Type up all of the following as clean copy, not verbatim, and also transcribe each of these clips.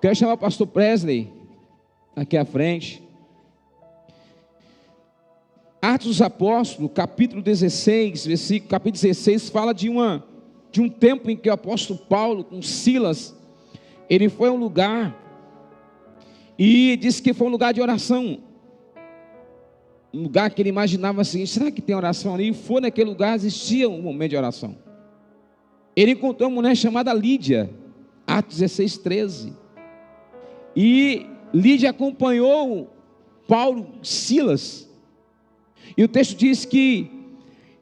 Quero chamar o pastor Presley aqui à frente. Atos dos Apóstolos, capítulo 16, capítulo 16, fala de um tempo em que o apóstolo Paulo, com Silas, ele foi a um lugar, e disse que foi um lugar de oração, um lugar que ele imaginava assim, será que tem oração ali? E foi naquele lugar, existia um momento de oração. Ele encontrou uma mulher chamada Lídia, Atos 16, 13, e Lídia acompanhou Paulo, Silas, e o texto diz que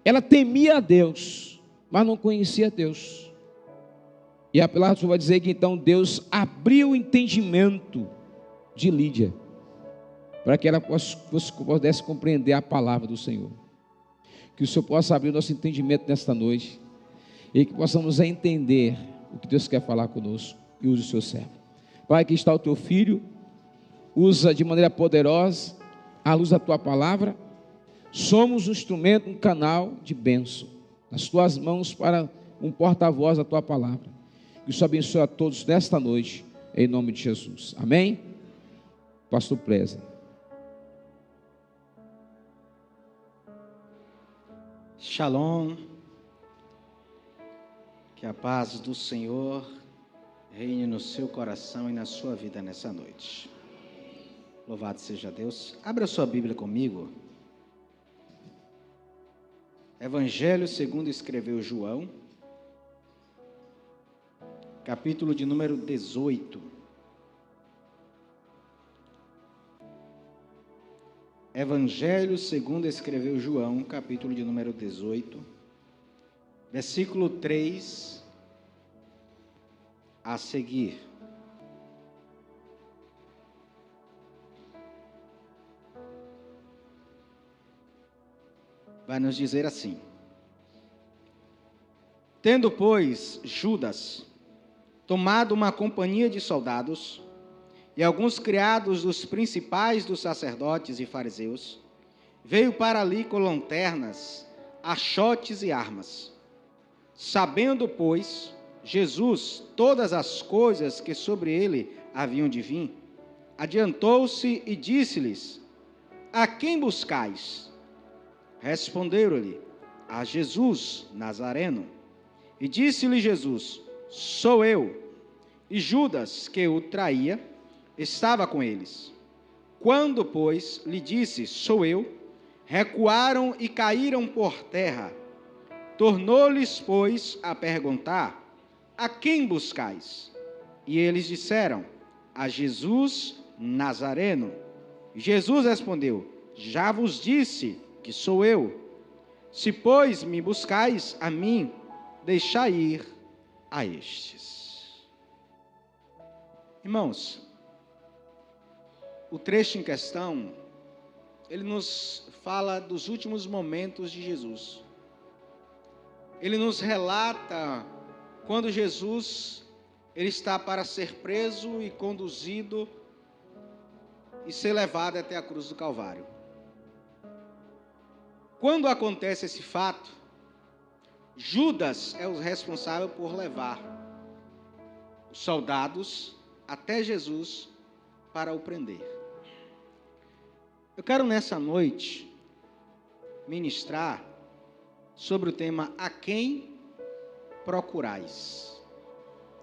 ela temia a Deus, mas não conhecia Deus. E a palavra vai dizer que então Deus abriu o entendimento de Lídia, para que ela pudesse compreender a palavra do Senhor. Que o Senhor possa abrir o nosso entendimento nesta noite, e que possamos entender o que Deus quer falar conosco, e use o seu servo. Pai, aqui está o teu filho, usa de maneira poderosa a luz da tua palavra. Somos um instrumento, um canal de bênção nas tuas mãos, para um porta-voz da tua palavra. Que o Senhor abençoe a todos nesta noite, em nome de Jesus. Amém? Pastor Presley. Shalom. Que a paz do Senhor reine no seu coração e na sua vida nessa noite. Louvado seja Deus. Abra sua Bíblia comigo. Evangelho segundo escreveu João, capítulo de número 18. Evangelho segundo escreveu João, capítulo de número 18, versículo 3 a seguir. Vai nos dizer assim: tendo, pois, Judas tomado uma companhia de soldados e alguns criados dos principais dos sacerdotes e fariseus, veio para ali com lanternas, achotes e armas. Sabendo, pois, Jesus todas as coisas que sobre ele haviam de vir, adiantou-se e disse-lhes: a quem buscais? Responderam-lhe: a Jesus Nazareno. E disse-lhe Jesus: sou eu. E Judas, que o traía, estava com eles. Quando, pois, lhe disse: sou eu, recuaram e caíram por terra. Tornou-lhes, pois, a perguntar: a quem buscais? E eles disseram: a Jesus Nazareno. Jesus respondeu: já vos disse que sou eu. Se, pois, me buscais a mim, deixai ir a estes. Irmãos, o trecho em questão, ele nos fala dos últimos momentos de Jesus. Ele nos relata quando Jesus ele está para ser preso e conduzido e ser levado até a cruz do Calvário. Quando acontece esse fato, Judas é o responsável por levar os soldados até Jesus para o prender. Eu quero nessa noite ministrar sobre o tema: a quem procurais?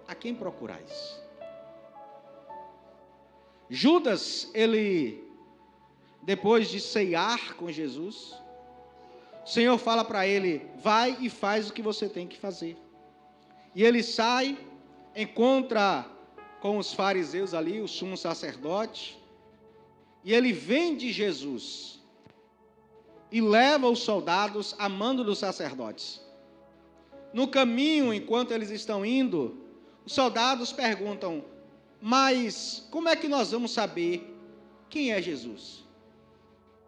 A quem procurais? Judas, ele, depois de ceiar com Jesus, o Senhor fala para ele: vai e faz o que você tem que fazer. E ele sai, encontra com os fariseus ali, o sumo sacerdote, e ele vende Jesus e leva os soldados a mando dos sacerdotes. No caminho, enquanto eles estão indo, os soldados perguntam: mas como é que nós vamos saber quem é Jesus?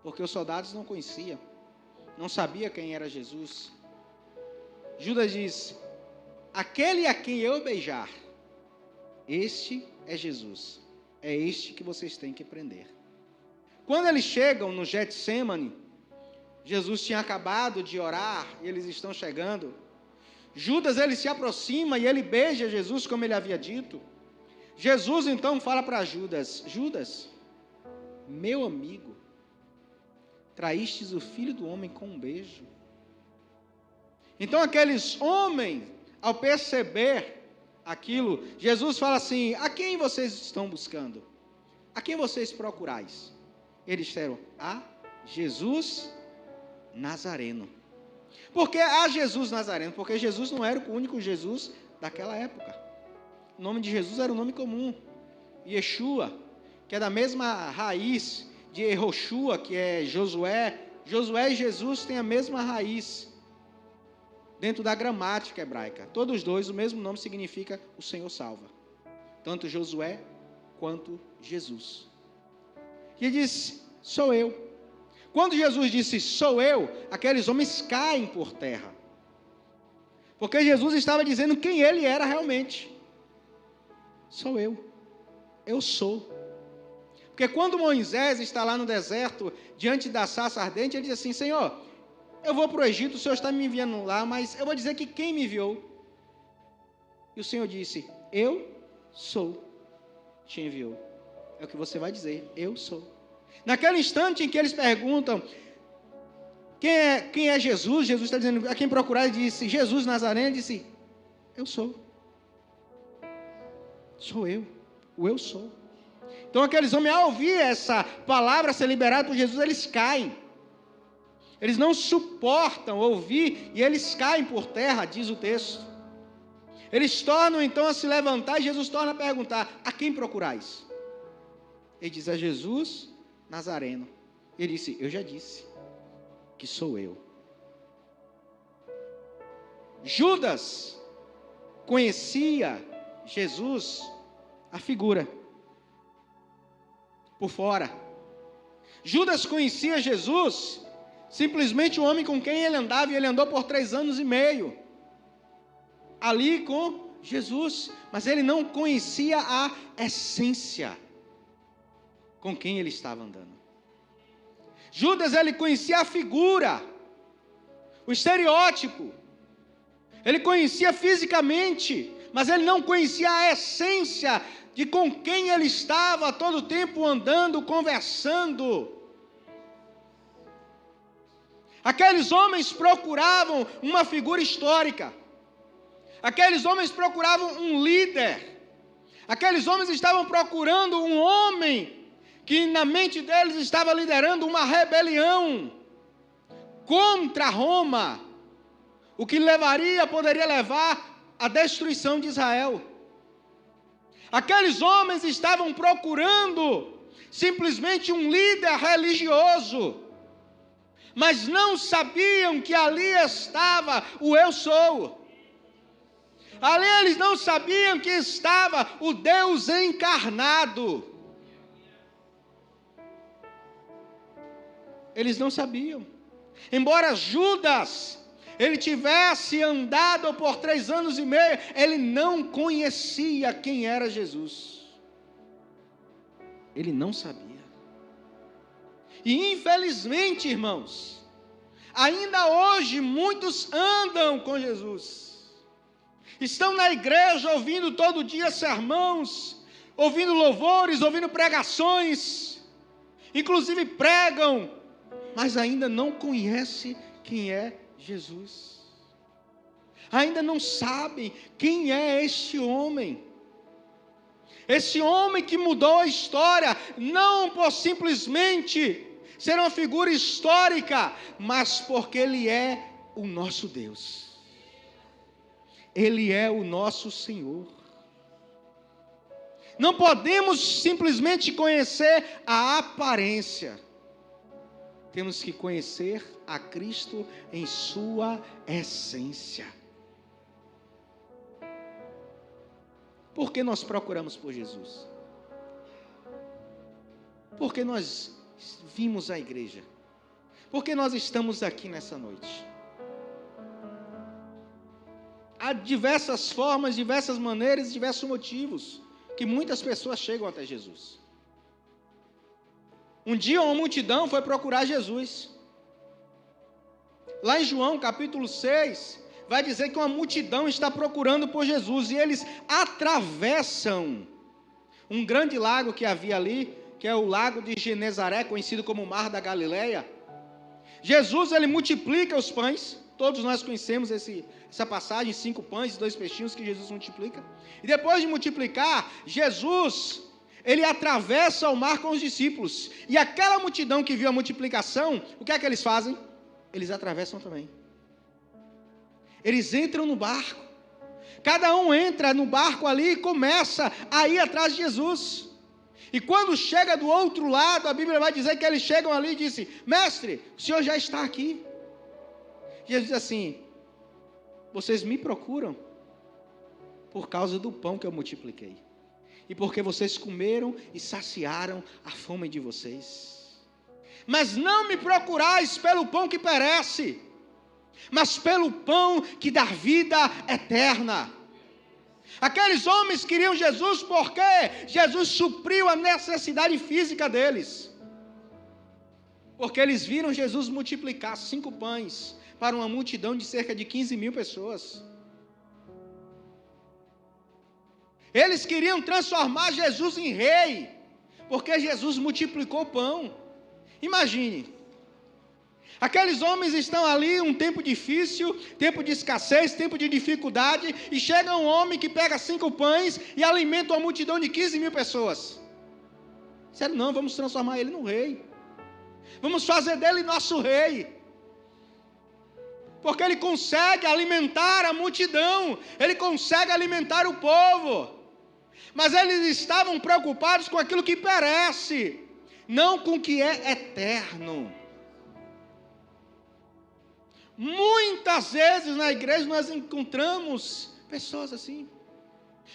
Porque os soldados não conheciam, não sabiam quem era Jesus. Judas diz: aquele a quem eu beijar, este é Jesus, é este que vocês têm que prender. Quando eles chegam no Getsêmani, Jesus tinha acabado de orar e eles estão chegando. Judas, ele se aproxima e ele beija Jesus como ele havia dito. Jesus então fala para Judas: Judas, meu amigo, traístes o Filho do Homem com um beijo. Então aqueles homens, ao perceber aquilo, Jesus fala assim: a quem vocês estão buscando? A quem vocês procurais? Eles disseram: a Jesus Nazareno. Por que a Jesus Nazareno? Porque Jesus não era o único Jesus daquela época. O nome de Jesus era um nome comum. Yeshua, que é da mesma raiz de Yehoshua, que é Josué. Josué e Jesus têm a mesma raiz dentro da gramática hebraica. Todos dois, o mesmo nome significa o Senhor salva. Tanto Josué quanto Jesus. E ele disse: sou eu. Quando Jesus disse sou eu, aqueles homens caem por terra. Porque Jesus estava dizendo quem ele era realmente. Sou eu sou. Porque quando Moisés está lá no deserto, diante da sarça ardente, ele diz assim: Senhor, eu vou para o Egito, o Senhor está me enviando lá, mas eu vou dizer que quem me enviou? E o Senhor disse: eu sou, te enviou. É o que você vai dizer: eu sou. Naquele instante em que eles perguntam quem é Jesus, Jesus está dizendo: a quem procurar, ele disse: Jesus Nazareno. Ele disse: eu sou. Sou eu, o eu sou. Então aqueles homens, ao ouvir essa palavra ser liberada por Jesus, eles caem. Eles não suportam ouvir e eles caem por terra, diz o texto. Eles tornam então a se levantar e Jesus torna a perguntar: a quem procurais? Ele diz: a Jesus Nazareno. Ele disse: eu já disse que sou eu. Judas conhecia Jesus, a figura, por fora. Judas conhecia Jesus, simplesmente o homem com quem ele andava, e ele andou por 3 anos e meio, ali com Jesus, mas ele não conhecia a essência com quem ele estava andando. Judas, ele conhecia a figura, o estereótipo, ele conhecia fisicamente, mas ele não conhecia a essência de com quem ele estava todo o tempo andando, conversando. Aqueles homens procuravam uma figura histórica, aqueles homens procuravam um líder, aqueles homens estavam procurando um homem que na mente deles estava liderando uma rebelião contra Roma, o que poderia levar à destruição de Israel. Aqueles homens estavam procurando simplesmente um líder religioso, mas não sabiam que ali estava o eu sou. Ali eles não sabiam que estava o Deus encarnado. Eles não sabiam. Embora Judas, ele tivesse andado por 3 anos e meio, ele não conhecia quem era Jesus. Ele não sabia. E infelizmente, irmãos, ainda hoje muitos andam com Jesus. Estão na igreja ouvindo todo dia sermãos, ouvindo louvores, ouvindo pregações, inclusive pregam, mas ainda não conhece quem é Jesus. Ainda não sabem quem é este homem. Esse homem que mudou a história, não por simplesmente ser uma figura histórica, mas porque Ele é o nosso Deus. Ele é o nosso Senhor. Não podemos simplesmente conhecer a aparência. Temos que conhecer a Cristo em sua essência. Por que nós procuramos por Jesus? Porque nós vimos a igreja. Porque nós estamos aqui nessa noite. Há diversas formas, diversas maneiras, diversos motivos que muitas pessoas chegam até Jesus. Um dia uma multidão foi procurar Jesus. Lá em João capítulo 6, vai dizer que uma multidão está procurando por Jesus, e eles atravessam um grande lago que havia ali, que é o lago de Genezaré, conhecido como Mar da Galileia. Jesus, ele multiplica os pães. Todos nós conhecemos essa passagem, 5 pães e 2 peixinhos que Jesus multiplica. E depois de multiplicar, Jesus, ele atravessa o mar com os discípulos. E aquela multidão que viu a multiplicação, o que é que eles fazem? Eles atravessam também. Eles entram no barco. Cada um entra no barco ali e começa a ir atrás de Jesus. E quando chega do outro lado, a Bíblia vai dizer que eles chegam ali e dizem: mestre, o senhor já está aqui. Jesus diz assim: vocês me procuram por causa do pão que eu multipliquei, e porque vocês comeram e saciaram a fome de vocês. Mas não me procurais pelo pão que perece, mas pelo pão que dá vida eterna. Aqueles homens queriam Jesus porque Jesus supriu a necessidade física deles. Porque eles viram Jesus multiplicar 5 pães para uma multidão de cerca de 15.000 pessoas. Eles queriam transformar Jesus em rei, porque Jesus multiplicou o pão. Imagine, aqueles homens estão ali, um tempo difícil, tempo de escassez, tempo de dificuldade, e chega um homem que pega 5 pães e alimenta uma multidão de 15.000 pessoas. Disseram: não, vamos transformar ele no rei, vamos fazer dele nosso rei, porque ele consegue alimentar a multidão, ele consegue alimentar o povo. Mas eles estavam preocupados com aquilo que perece, não com o que é eterno. Muitas vezes na igreja nós encontramos pessoas assim,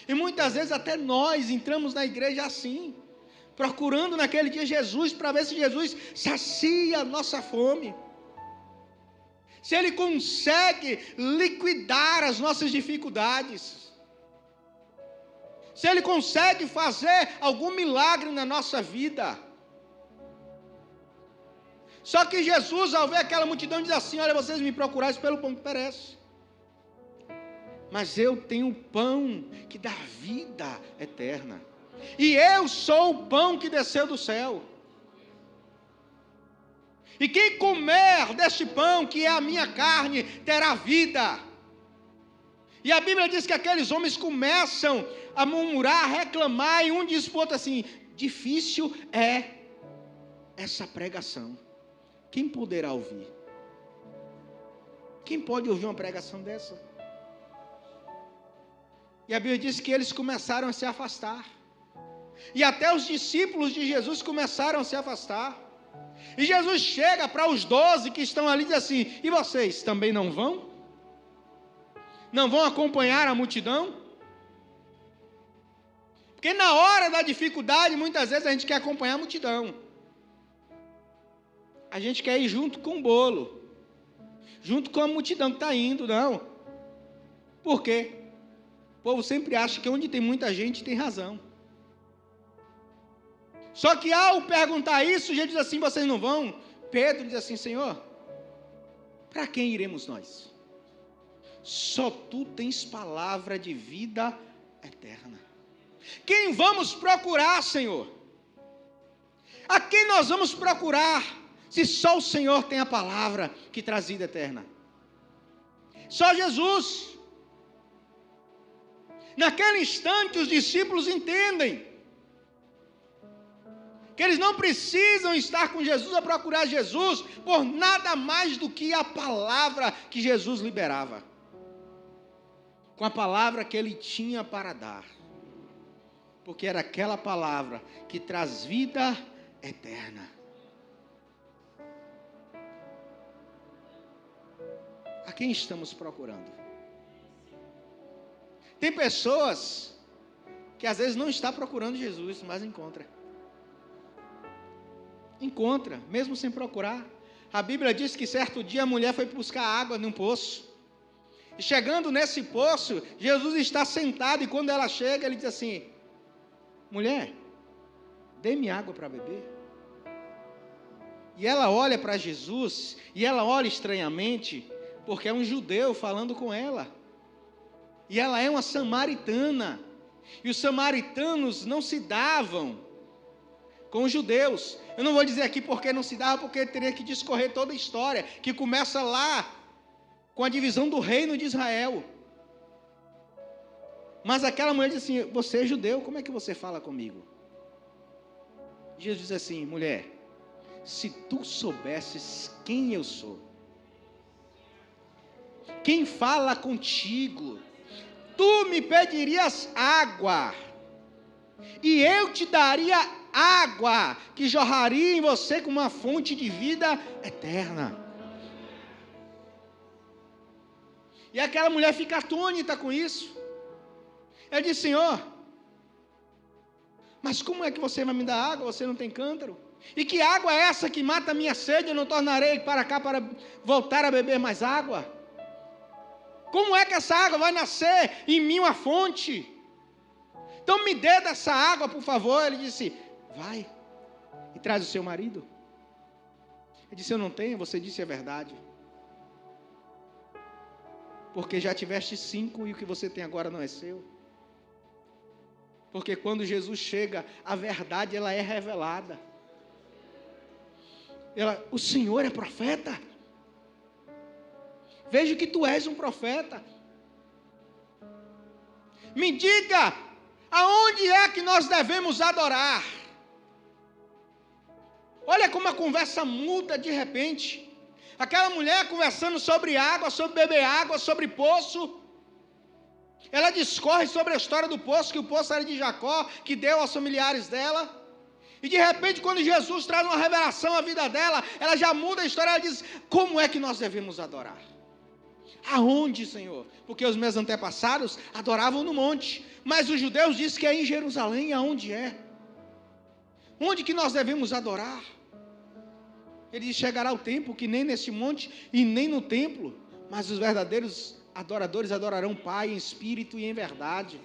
e muitas vezes até nós entramos na igreja assim, procurando naquele dia Jesus, para ver se Jesus sacia a nossa fome, se Ele consegue liquidar as nossas dificuldades, se Ele consegue fazer algum milagre na nossa vida. Só que Jesus, ao ver aquela multidão, diz assim: olha, vocês me procurais pelo pão que perece, mas eu tenho o pão que dá vida eterna, e eu sou o pão que desceu do céu, e quem comer deste pão, que é a minha carne, terá vida. E a Bíblia diz que aqueles homens começam a murmurar, a reclamar, e um diz para o outro assim: difícil é essa pregação, quem poderá ouvir? Quem pode ouvir uma pregação dessa? E a Bíblia diz que eles começaram a se afastar, e até os discípulos de Jesus começaram a se afastar. E Jesus chega para os 12 que estão ali e diz assim: e vocês também não vão? Não vão acompanhar a multidão? Porque na hora da dificuldade, muitas vezes a gente quer acompanhar a multidão, a gente quer ir junto com o bolo, junto com a multidão que está indo. Não. Por quê? O povo sempre acha que onde tem muita gente tem razão. Só que ao perguntar isso, Jesus diz assim: vocês não vão? Pedro diz assim: Senhor, para quem iremos nós? Só tu tens palavra de vida eterna. Quem vamos procurar, Senhor? A quem nós vamos procurar, se só o Senhor tem a palavra que traz vida eterna? Só Jesus. Naquele instante os discípulos entendem que eles não precisam estar com Jesus a procurar Jesus por nada mais do que a palavra que Jesus liberava, com a palavra que Ele tinha para dar, porque era aquela palavra que traz vida eterna. A quem estamos procurando? Tem pessoas que às vezes não está procurando Jesus, mas encontra, mesmo sem procurar. A Bíblia diz que certo dia a mulher foi buscar água num poço, e chegando nesse poço, Jesus está sentado, e quando ela chega, ele diz assim: mulher, dê-me água para beber. E ela olha para Jesus, e ela olha estranhamente, porque é um judeu falando com ela, e ela é uma samaritana, E os samaritanos não se davam com os judeus. Eu não vou dizer aqui porque não se dava, porque teria que discorrer toda a história, que começa lá com a divisão do reino de Israel. Mas aquela mulher diz assim: você é judeu, como é que você fala comigo? Jesus diz assim: mulher, se tu soubesses quem eu sou, quem fala contigo, tu me pedirias água, e eu te daria água que jorraria em você como uma fonte de vida eterna. E aquela mulher fica atônita com isso. Ela diz: Senhor, mas como é que você vai me dar água? Você não tem cântaro? E que água é essa que mata a minha sede? Eu não tornarei para cá para voltar a beber mais água. Como é que essa água vai nascer em mim uma fonte? Então me dê dessa água, por favor. Ele disse: vai e traz o seu marido. Ele disse: eu não tenho. Você disse a verdade, porque já tiveste 5 e o que você tem agora não é seu. Porque quando Jesus chega, a verdade ela é revelada. O Senhor é profeta. Vejo que tu és um profeta. Me diga, aonde é que nós devemos adorar? Olha como a conversa muda de repente. Aquela mulher conversando sobre água, sobre beber água, sobre poço. Ela discorre sobre a história do poço, que o poço era de Jacó, que deu aos familiares dela. E de repente, quando Jesus traz uma revelação à vida dela, ela já muda a história. Ela diz: como é que nós devemos adorar? Aonde, Senhor? Porque os meus antepassados adoravam no monte, mas os judeus dizem que é em Jerusalém. Aonde é? Onde que nós devemos adorar? Ele diz: chegará o tempo que nem neste monte e nem no templo, mas os verdadeiros adoradores adorarão o Pai em espírito e em verdade.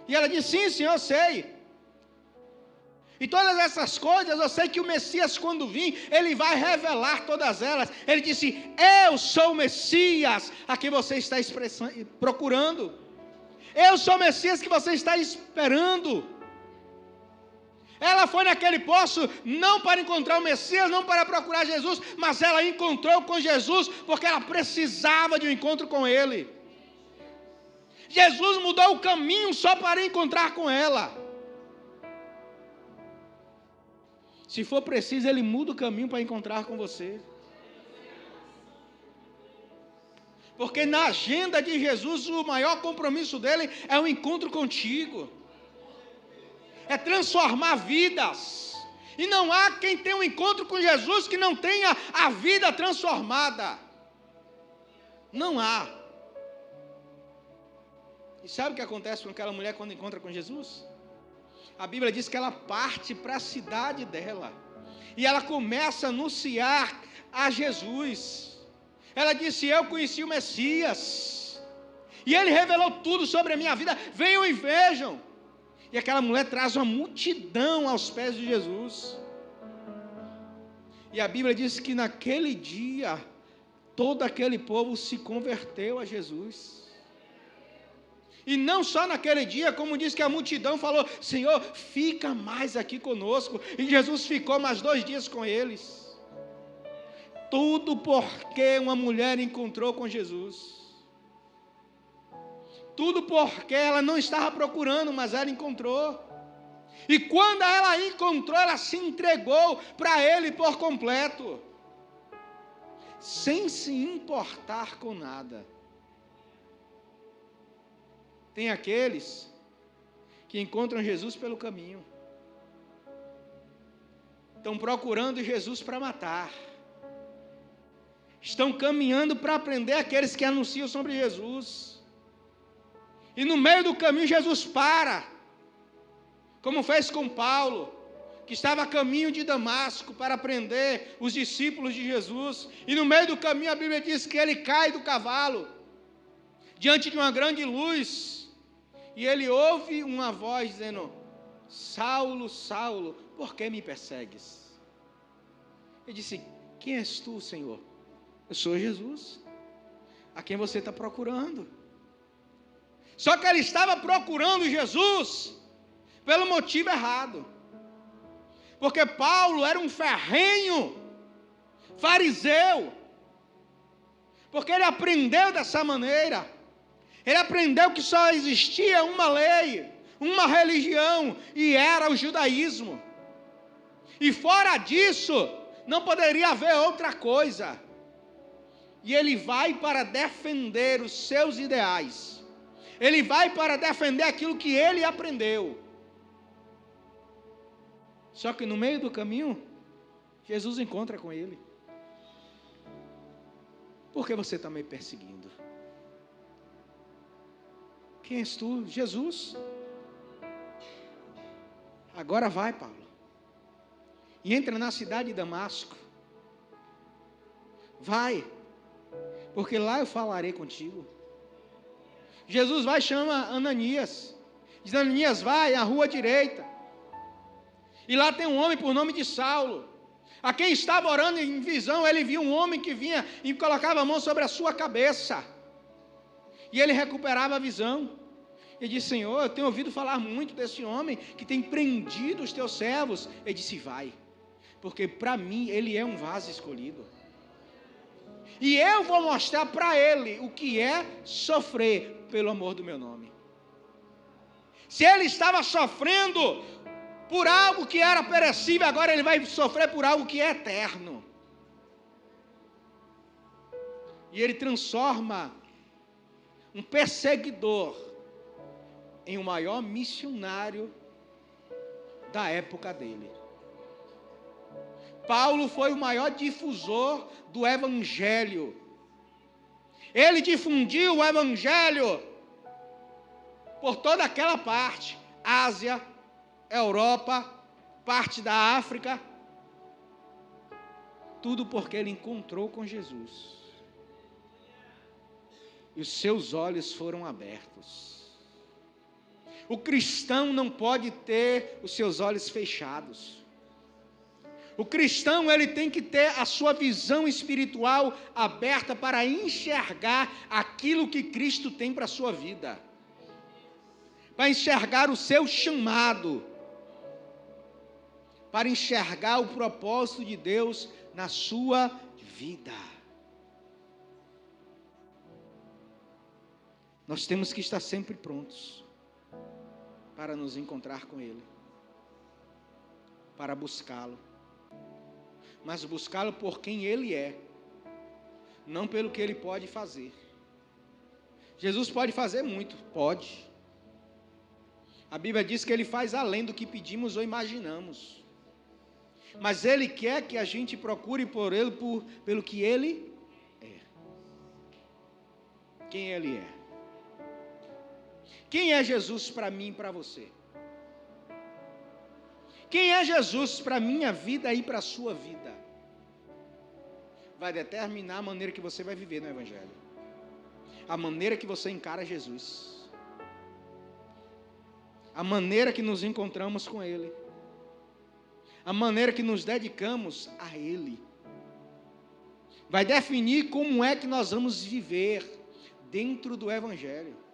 E ela diz: sim, Senhor, eu sei. E todas essas coisas, eu sei que o Messias, quando vir, ele vai revelar todas elas. Ele disse: eu sou o Messias a quem você está procurando. Eu sou o Messias que você está esperando. Ela foi naquele poço não para encontrar o Messias, não para procurar Jesus, mas ela encontrou com Jesus porque ela precisava de um encontro com Ele. Jesus mudou o caminho só para encontrar com ela. Se for preciso, Ele muda o caminho para encontrar com você. Porque na agenda de Jesus, o maior compromisso dele é o encontro contigo. É transformar vidas. E não há quem tenha um encontro com Jesus que não tenha a vida transformada. Não há. E sabe o que acontece com aquela mulher quando encontra com Jesus? A Bíblia diz que ela parte para a cidade dela. E ela começa a anunciar a Jesus. Ela disse: eu conheci o Messias. E ele revelou tudo sobre a minha vida. Venham e vejam. E aquela mulher traz uma multidão aos pés de Jesus. E a Bíblia diz que naquele dia, todo aquele povo se converteu a Jesus. E não só naquele dia, como diz que a multidão falou: Senhor, fica mais aqui conosco. E Jesus ficou mais 2 dias com eles. Tudo porque uma mulher encontrou com Jesus. Tudo porque ela não estava procurando, mas ela encontrou. E quando ela encontrou, ela se entregou para Ele por completo, sem se importar com nada. Tem aqueles que encontram Jesus pelo caminho. Estão procurando Jesus para matar. Estão caminhando para aprender aqueles que anunciam sobre Jesus. E no meio do caminho Jesus para, como fez com Paulo, que estava a caminho de Damasco para prender os discípulos de Jesus. E no meio do caminho a Bíblia diz que ele cai do cavalo, diante de uma grande luz, e ele ouve uma voz dizendo: Saulo, Saulo, por que me persegues? Ele disse: quem és tu, Senhor? Eu sou Jesus, a quem você está procurando. Só que ele estava procurando Jesus pelo motivo errado. Porque Paulo era um ferrenho fariseu. Porque ele aprendeu dessa maneira. Ele aprendeu que só existia uma lei, uma religião, e era o judaísmo. E fora disso, não poderia haver outra coisa. E ele vai para defender os seus ideais. Ele vai para defender aquilo que ele aprendeu. Só que no meio do caminho, Jesus encontra com ele. Por que você está me perseguindo? Quem és tu? Jesus. Agora vai, Paulo. E entra na cidade de Damasco. Vai. Porque lá eu falarei contigo. Jesus vai e chama Ananias. Diz: Ananias, vai à rua direita. E lá tem um homem por nome de Saulo. A quem estava orando em visão, ele viu um homem que vinha e colocava a mão sobre a sua cabeça. E ele recuperava a visão. Ele disse: Senhor, eu tenho ouvido falar muito desse homem que tem prendido os teus servos. Ele disse: vai, porque para mim ele é um vaso escolhido. E eu vou mostrar para ele o que é sofrer pelo amor do meu nome. Se ele estava sofrendo por algo que era perecível, agora ele vai sofrer por algo que é eterno. E ele transforma um perseguidor em o maior missionário da época dele. Paulo foi o maior difusor do evangelho. Ele difundiu o evangelho por toda aquela parte, Ásia, Europa, parte da África, tudo porque ele encontrou com Jesus. E os seus olhos foram abertos. O cristão não pode ter os seus olhos fechados. O cristão, ele tem que ter a sua visão espiritual aberta para enxergar aquilo que Cristo tem para a sua vida. Para enxergar o seu chamado. Para enxergar o propósito de Deus na sua vida. Nós temos que estar sempre prontos para nos encontrar com Ele, para buscá-lo, mas buscá-lo por quem Ele é, não pelo que Ele pode fazer. Jesus pode fazer muito, pode. A Bíblia diz que Ele faz além do que pedimos ou imaginamos, mas Ele quer que a gente procure por Ele, pelo que Ele é. Quem Ele é. Quem é Jesus para mim e para você? Quem é Jesus para a minha vida e para a sua vida? Vai determinar a maneira que você vai viver no Evangelho. A maneira que você encara Jesus. A maneira que nos encontramos com Ele. A maneira que nos dedicamos a Ele. Vai definir como é que nós vamos viver dentro do Evangelho.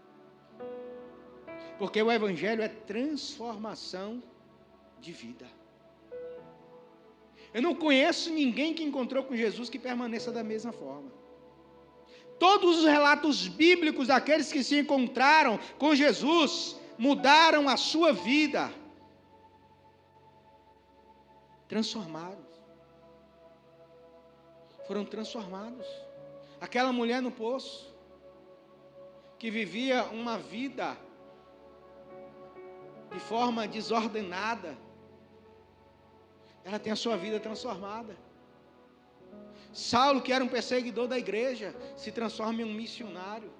Porque o Evangelho é transformação de vida. Eu não conheço ninguém que encontrou com Jesus que permaneça da mesma forma. Todos os relatos bíblicos daqueles que se encontraram com Jesus mudaram a sua vida. Transformados. Foram transformados. Aquela mulher no poço, que vivia uma vida de forma desordenada, ela tem a sua vida transformada. Saulo, que era um perseguidor da igreja, se transforma em um missionário,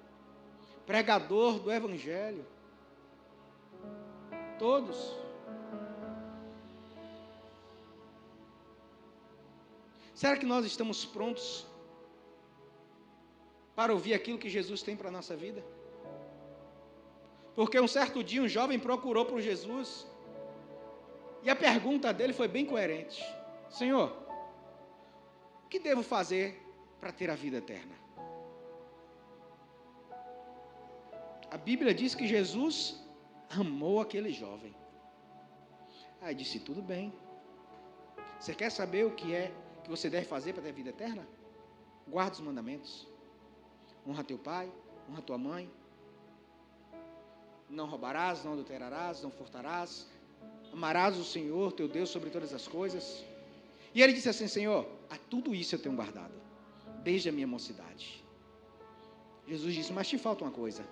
pregador do Evangelho. Todos. Será que nós estamos prontos para ouvir aquilo que Jesus tem para a nossa vida? Porque um certo dia um jovem procurou por Jesus e a pergunta dele foi bem coerente: Senhor, o que devo fazer para ter a vida eterna? A Bíblia diz que Jesus amou aquele jovem. Aí disse, tudo bem. Você quer saber o que é que você deve fazer para ter vida eterna? Guarda os mandamentos. Honra teu pai, honra tua mãe. Não roubarás, não adulterarás, não furtarás. Amarás o Senhor, teu Deus, sobre todas as coisas. E ele disse assim, Senhor, a tudo isso eu tenho guardado, desde a minha mocidade. Jesus disse, mas te falta uma coisa.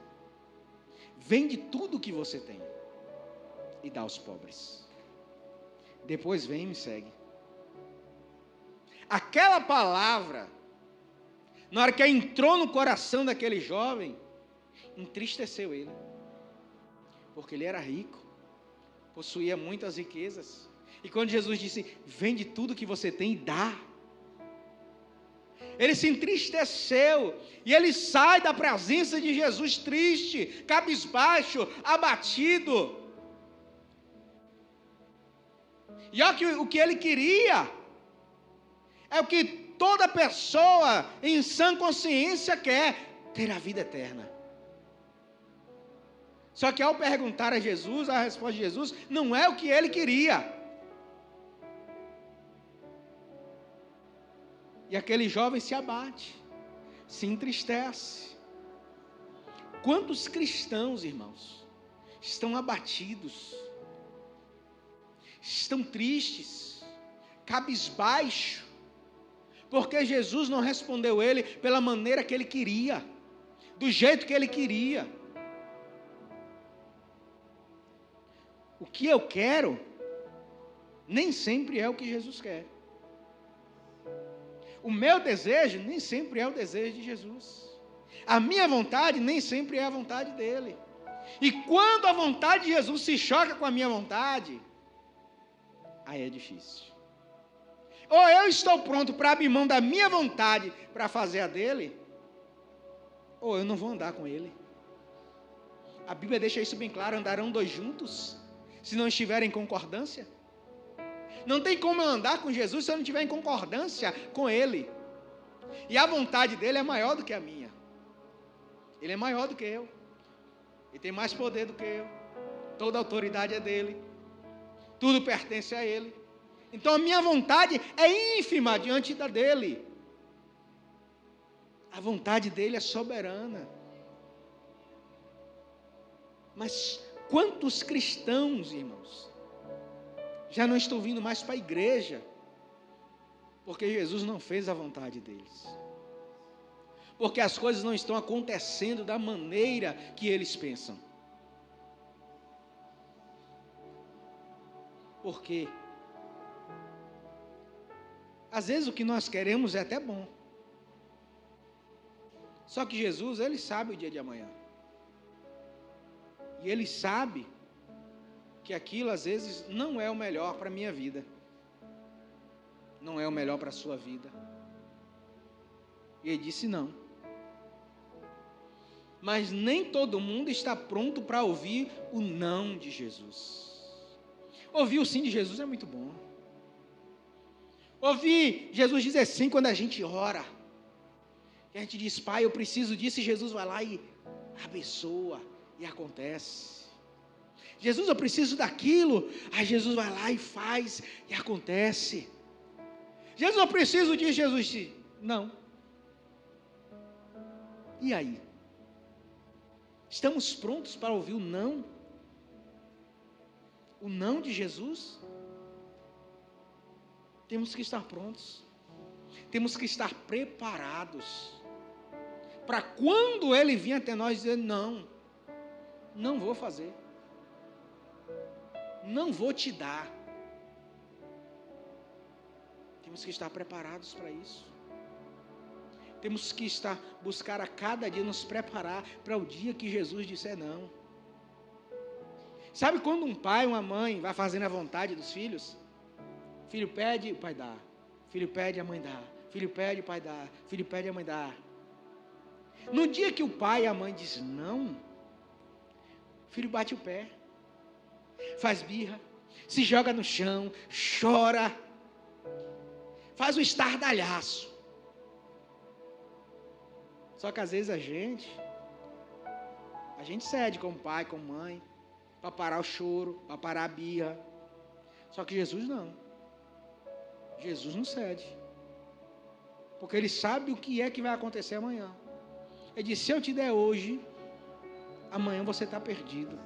Vende tudo o que você tem e dá aos pobres. Depois vem e me segue. Aquela palavra, na hora que entrou no coração daquele jovem, entristeceu ele. Porque ele era rico, possuía muitas riquezas. E quando Jesus disse, vende tudo que você tem e dá, ele se entristeceu, e ele sai da presença de Jesus triste, cabisbaixo, abatido. E olha o que ele queria, é o que toda pessoa em sã consciência quer, ter a vida eterna. Só que ao perguntar a Jesus, a resposta de Jesus não é o que ele queria. E aquele jovem se abate, se entristece. Quantos cristãos, irmãos, estão abatidos, estão tristes, cabisbaixo, porque Jesus não respondeu ele pela maneira que ele queria, do jeito que ele queria. O que eu quero, nem sempre é o que Jesus quer. O meu desejo nem sempre é o desejo de Jesus. A minha vontade nem sempre é a vontade dele. E quando a vontade de Jesus se choca com a minha vontade, aí é difícil. Ou eu estou pronto para abrir mão da minha vontade para fazer a dele, ou eu não vou andar com ele. A Bíblia deixa isso bem claro, andarão dois juntos, se não estiverem em concordância. Não tem como eu andar com Jesus se eu não estiver em concordância com ele. E a vontade dele é maior do que a minha. Ele é maior do que eu. Ele tem mais poder do que eu. Toda a autoridade é dele. Tudo pertence a ele. Então a minha vontade é ínfima diante da dele. A vontade dele é soberana. Mas quantos cristãos, irmãos, já não estão vindo mais para a igreja, porque Jesus não fez a vontade deles, porque as coisas não estão acontecendo da maneira que eles pensam. Por quê? Às vezes o que nós queremos é até bom, só que Jesus, ele sabe o dia de amanhã, e ele sabe que aquilo às vezes não é o melhor para a minha vida, não é o melhor para a sua vida. E ele disse não. Mas nem todo mundo está pronto para ouvir o não de Jesus. Ouvir o sim de Jesus é muito bom. Ouvir Jesus dizer sim quando a gente ora, e a gente diz, Pai, eu preciso disso, e Jesus vai lá e abençoa, e acontece. Jesus, eu preciso daquilo. Aí Jesus vai lá e faz, e acontece. Jesus, eu preciso disso. Jesus diz, não. E aí? Estamos prontos para ouvir o não? O não de Jesus? Temos que estar prontos. Temos que estar preparados. Para quando Ele vir até nós dizer, não, não vou fazer. Não vou te dar. Temos que estar preparados para isso. Temos que buscar a cada dia nos preparar para o dia que Jesus disser não. Sabe quando um pai, uma mãe vai fazendo a vontade dos filhos? Filho pede, o pai dá. Filho pede, a mãe dá. Filho pede, o pai dá. Filho pede, a mãe dá. No dia que o pai e a mãe dizem não, o filho bate o pé, faz birra, se joga no chão, chora, faz um estardalhaço. Só que às vezes a gente A gente cede como pai, como mãe, para parar o choro, para parar a birra. Só que Jesus não. Jesus não cede. Porque Ele sabe o que é que vai acontecer amanhã. Ele disse, se eu te der hoje, amanhã você está perdido.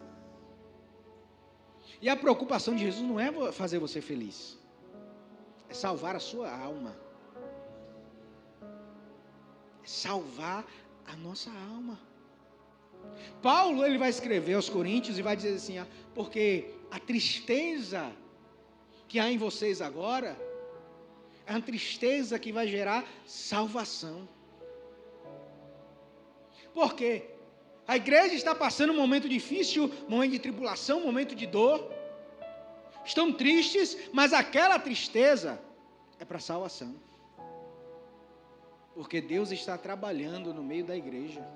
E a preocupação de Jesus não é fazer você feliz. É salvar a sua alma. É salvar a nossa alma. Paulo, ele vai escrever aos Coríntios e vai dizer assim, porque a tristeza que há em vocês agora é uma tristeza que vai gerar salvação. Por quê? A igreja está passando um momento difícil, momento de tribulação, momento de dor. Estão tristes, mas aquela tristeza é para salvação. Porque Deus está trabalhando no meio da igreja.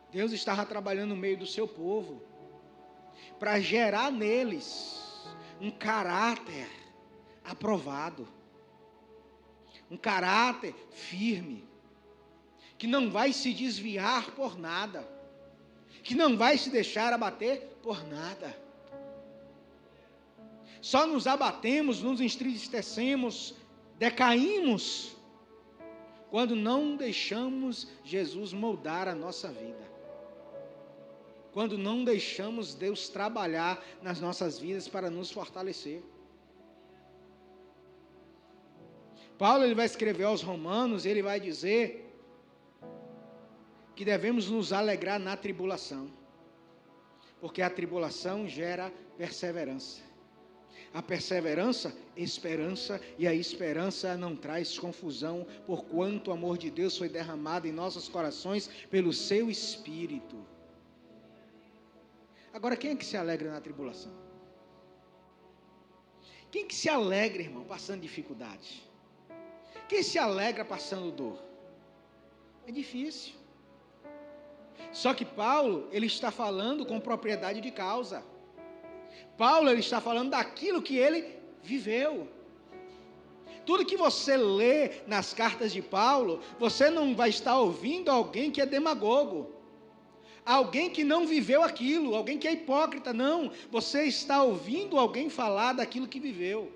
Deus estava trabalhando no meio do seu povo, para gerar neles um caráter aprovado, um caráter firme, que não vai se desviar por nada, que não vai se deixar abater por nada. Só nos abatemos, nos entristecemos, decaímos, quando não deixamos Jesus moldar a nossa vida. Quando não deixamos Deus trabalhar nas nossas vidas para nos fortalecer. Paulo, ele vai escrever aos Romanos, ele vai dizer que devemos nos alegrar na tribulação, porque a tribulação gera perseverança. A perseverança, esperança, e a esperança não traz confusão, porquanto o amor de Deus foi derramado em nossos corações pelo seu Espírito. Agora, quem é que se alegra na tribulação? Quem que se alegra, irmão, passando dificuldade? Quem se alegra passando dor? É difícil. Só que Paulo, ele está falando com propriedade de causa. Paulo, ele está falando daquilo que ele viveu. Tudo que você lê nas cartas de Paulo, você não vai estar ouvindo alguém que é demagogo, alguém que não viveu aquilo, alguém que é hipócrita, não. Você está ouvindo alguém falar daquilo que viveu.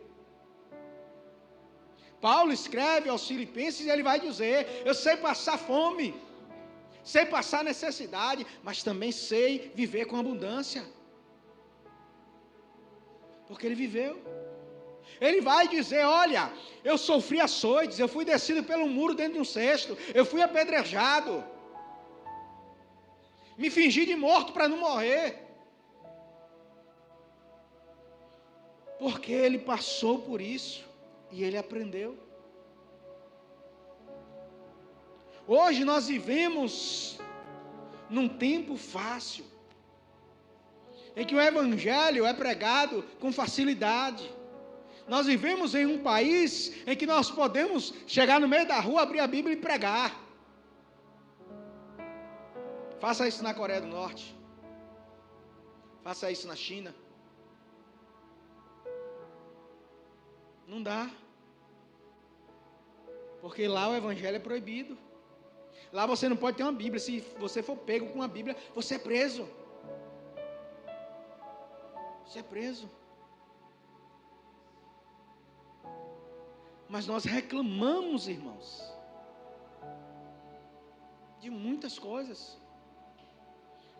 Paulo escreve aos Filipenses e ele vai dizer, eu sei passar fome, sei passar necessidade, mas também sei viver com abundância. Porque ele viveu. Ele vai dizer, olha, eu sofri açoites, eu fui descido pelo muro dentro de um cesto, eu fui apedrejado, me fingi de morto para não morrer. Porque ele passou por isso e ele aprendeu. Hoje nós vivemos num tempo fácil, em que o evangelho é pregado com facilidade. Nós vivemos em um país em que nós podemos chegar no meio da rua, abrir a Bíblia e pregar. Faça isso na Coreia do Norte. Faça isso na China. Não dá. Porque lá o evangelho é proibido. Lá você não pode ter uma Bíblia. Se você for pego com uma Bíblia, você é preso. Você é preso. Mas nós reclamamos, irmãos, de muitas coisas.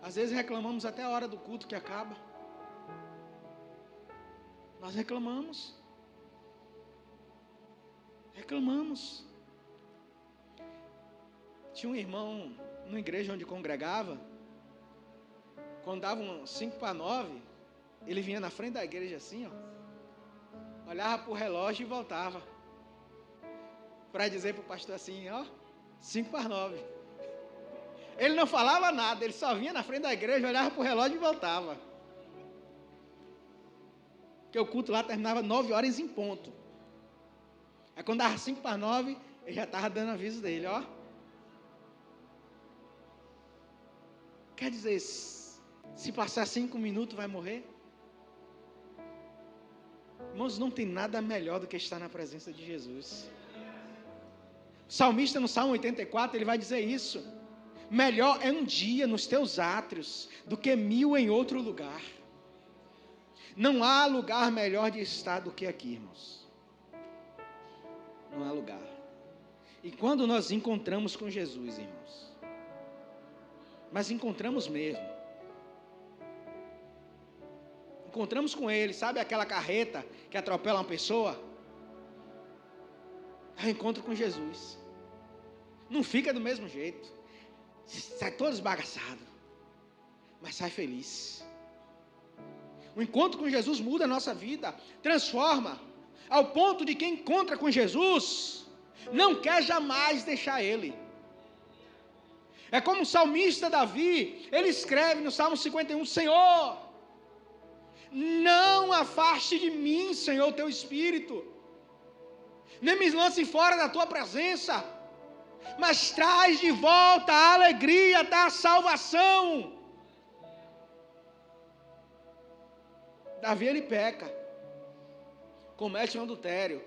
Às vezes reclamamos até a hora do culto que acaba. Nós reclamamos. Reclamamos. Tinha um irmão numa igreja onde congregava, quando dava uns 5:09, ele vinha na frente da igreja assim, ó, olhava para o relógio e voltava, para dizer para o pastor assim, ó, 5:09. Ele não falava nada, ele só vinha na frente da igreja, olhava para o relógio e voltava. Porque o culto lá terminava 9h em ponto. Aí quando dava 5:09, ele já estava dando aviso dele, ó. Quer dizer, se passar 5 minutos vai morrer? Irmãos, não tem nada melhor do que estar na presença de Jesus. O salmista no Salmo 84, ele vai dizer isso. melhor é um dia nos teus átrios do que 1000 em outro lugar. Não há lugar melhor de estar do que aqui, irmãos. Não há lugar. E quando nós encontramos com Jesus, irmãos, mas encontramos mesmo, encontramos com Ele, sabe aquela carreta que atropela uma pessoa? É o encontro com Jesus. Não fica do mesmo jeito, sai todo esbagaçado, mas sai feliz. O encontro com Jesus muda a nossa vida, transforma, ao ponto de quem encontra com Jesus não quer jamais deixar Ele. É como o salmista Davi, ele escreve no Salmo 51, Senhor, não afaste de mim, Senhor, o teu Espírito, nem me lance fora da tua presença, mas traz de volta a alegria da salvação. Davi, ele peca, comete um adultério,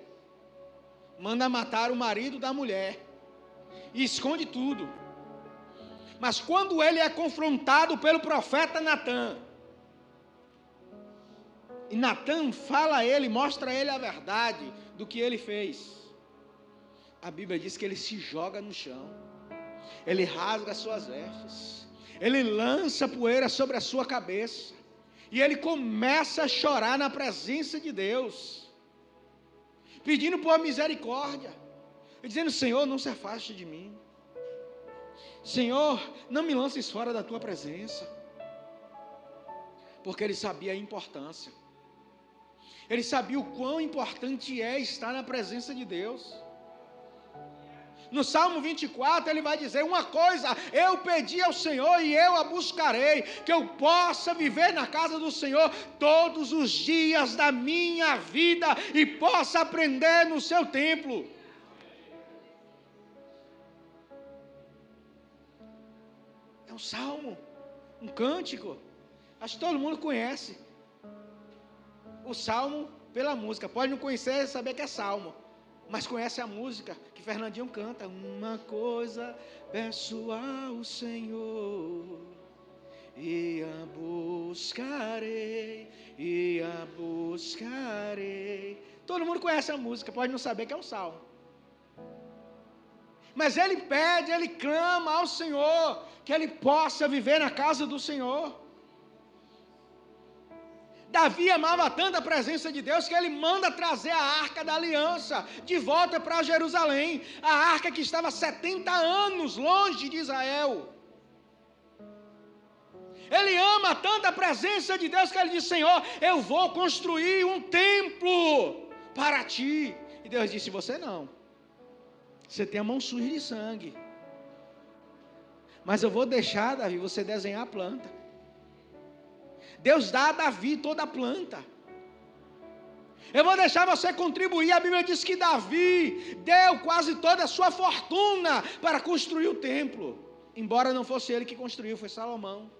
manda matar o marido da mulher, e esconde tudo. Mas quando ele é confrontado pelo profeta Natã, e Natã fala a ele, mostra a ele a verdade do que ele fez, a Bíblia diz que ele se joga no chão, ele rasga as suas vestes, ele lança poeira sobre a sua cabeça, e ele começa a chorar na presença de Deus, pedindo por misericórdia, dizendo, Senhor, não se afaste de mim, Senhor, não me lances fora da tua presença, porque ele sabia a importância, ele sabia o quão importante é estar na presença de Deus. No Salmo 24 ele vai dizer, uma coisa eu pedi ao Senhor e eu a buscarei, que eu possa viver na casa do Senhor todos os dias da minha vida e possa aprender no seu templo. É um salmo, um cântico, acho que todo mundo conhece o salmo pela música, pode não conhecer e saber que é salmo, mas conhece a música que Fernandinho canta, uma coisa peço ao Senhor, e a buscarei, todo mundo conhece a música, pode não saber que é um salmo, mas ele pede, ele clama ao Senhor, que ele possa viver na casa do Senhor. Davi amava tanto a presença de Deus que ele manda trazer a arca da aliança de volta para Jerusalém, a arca que estava 70 anos longe de Israel. Ele ama tanto a presença de Deus que ele diz, Senhor, eu vou construir um templo para ti. E Deus disse, você não, você tem a mão suja de sangue, mas eu vou deixar, Davi, você desenhar a planta. Deus dá a Davi toda a planta. Eu vou deixar você contribuir. A Bíblia diz que Davi deu quase toda a sua fortuna para construir o templo. Embora não fosse ele que construiu, foi Salomão.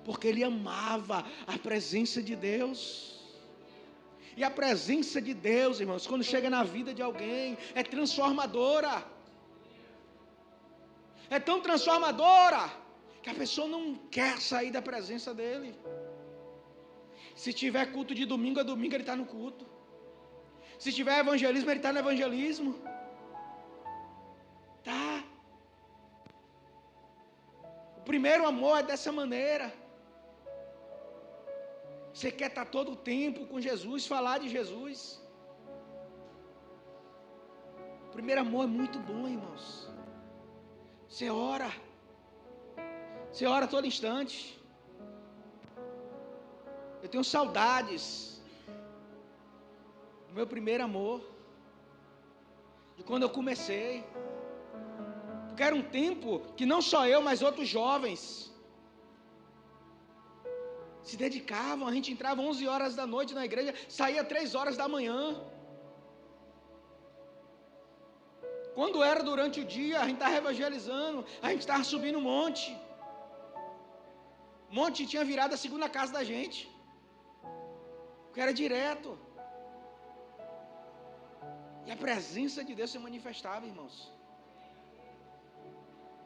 Porque ele amava a presença de Deus. E a presença de Deus, irmãos, quando chega na vida de alguém, é transformadora. É tão transformadora que a pessoa não quer sair da presença dele. Se tiver culto de domingo a domingo, ele está no culto. Se tiver evangelismo, ele está no evangelismo. Tá. O primeiro amor é dessa maneira. Você quer estar todo o tempo com Jesus, falar de Jesus. O primeiro amor é muito bom, irmãos. Você ora todo instante. Eu tenho saudades do meu primeiro amor, de quando eu comecei, porque era um tempo que não só eu, mas outros jovens se dedicavam. A gente entrava 11 horas da noite na igreja, saía 3 horas da manhã. Quando era durante o dia, a gente estava evangelizando, a gente estava subindo um monte. Monte tinha virado a segunda casa da gente, porque era direto, e a presença de Deus se manifestava, irmãos.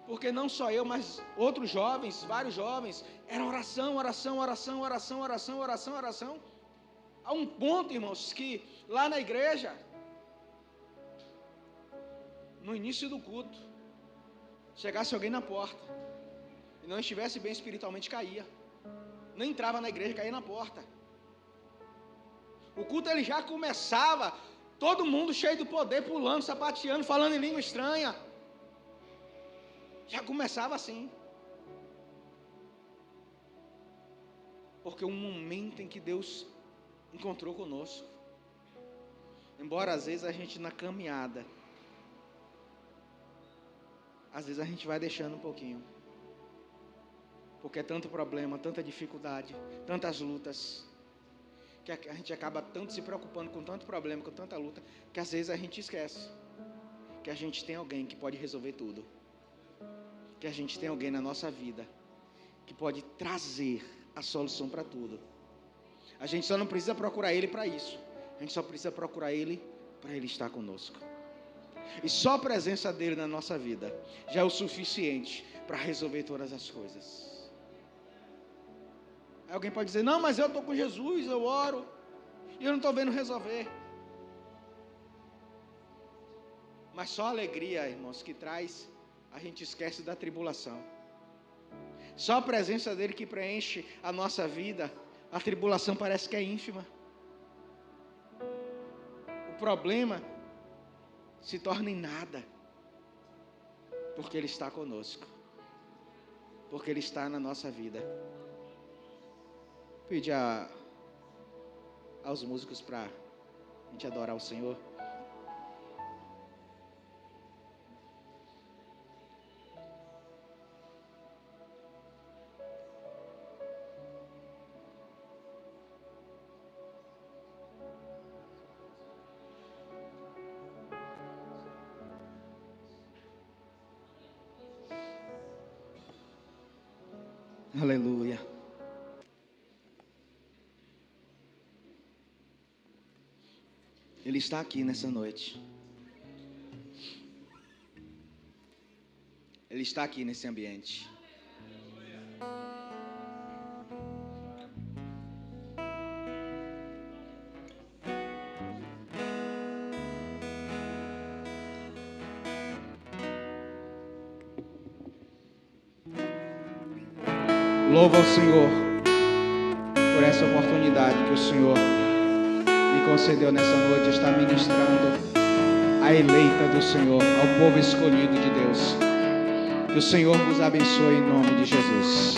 Porque não só eu, mas outros jovens, vários jovens, era oração, oração, oração, oração, oração, oração, oração. A um ponto, irmãos, que lá na igreja, no início do culto, chegasse alguém na porta e não estivesse bem espiritualmente, caía. Não entrava na igreja, caía na porta. O culto ele já começava, todo mundo cheio do poder, pulando, sapateando, falando em língua estranha. Já começava assim. Porque um momento em que Deus encontrou conosco. Embora às vezes a gente na caminhada, às vezes a gente vai deixando um pouquinho. Porque é tanto problema, tanta dificuldade, tantas lutas, que a gente acaba tanto se preocupando com tanto problema, com tanta luta, que às vezes a gente esquece que a gente tem alguém que pode resolver tudo. Que a gente tem alguém na nossa vida que pode trazer a solução para tudo. A gente só não precisa procurar Ele para isso. A gente só precisa procurar Ele para Ele estar conosco. E só a presença dEle na nossa vida já é o suficiente para resolver todas as coisas. Aí alguém pode dizer, não, mas eu estou com Jesus, eu oro, e eu não estou vendo resolver. Mas só a alegria, irmãos, que traz, a gente esquece da tribulação. Só a presença dEle que preenche a nossa vida, a tribulação parece que é ínfima. O problema se torna em nada, porque Ele está conosco, porque Ele está na nossa vida. Pedir aos músicos para a gente adorar o Senhor. Aleluia. Ele está aqui nessa noite. Ele está aqui nesse ambiente. Louva ao Senhor por essa oportunidade que o Senhor me concedeu nessa noite, está ministrando a eleita do Senhor, ao povo escolhido de Deus. Que o Senhor vos abençoe em nome de Jesus.